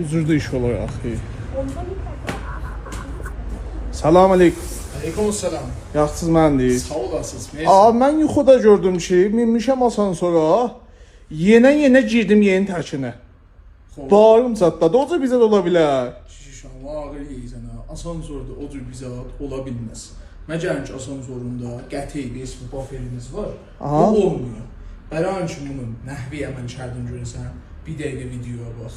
Üzrdə iş olur axı. Salam aleykum. Aleykümselam. Yaxşısınız məndir. Sağ olasınız. Mən yuxuda gördüm ki, minmişəm asansora. Yenə girdim yeni təkinə. Bağırım çatladı. Oca bizə də ola bilər. Şişan ağır yeyəcən ha. Asansördə o cür bizə ola bilməz. Məgər ki asansöründə qəti bir ismi baferimiz var. Aha. O olmuyor. Bəran ki bunun nəhvi əməl şərdini görürsən, bir dəqiqə videoya bax.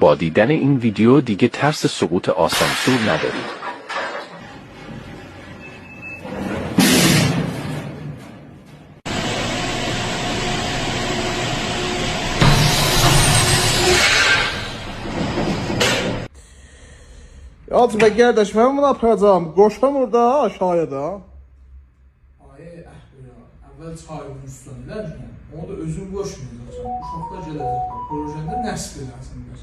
با دیدن این ویدیو دیگه ترس سقوط آسانسور ندارید. Yalçın bəy qardaş, mən bunu aparacağım. Qoşam orada aşağıya da. Ay əhbira, əvvəl çayın üstünlər ki, onu da özün qoşmayacaqsan. Uşaqlar gələcəklər, projəndə nəsb edəsinlər.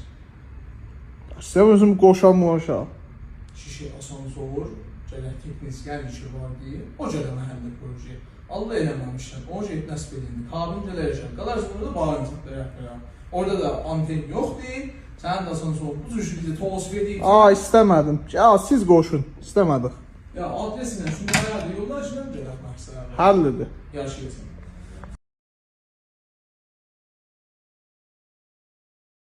Sizə özüm qoşam bu aşağı. Şişe asansör, gələk teknisyen işi var deyə, o gələ məhəllə projeye. Allah eləməmişlər, o şey nəsb edildi. Kabin gələrəkən, qalarsın burada bağırıncıqlar əhbira. Orada da anten yox deyil. Sən də asansör bu cür bizi təvəssüf edib. İstəmədim. Siz qoşun. İstəmədik. Ya adresinə, şunlara da yollar içindən gələk məqsədə. Həllidir. Yaşayacaq.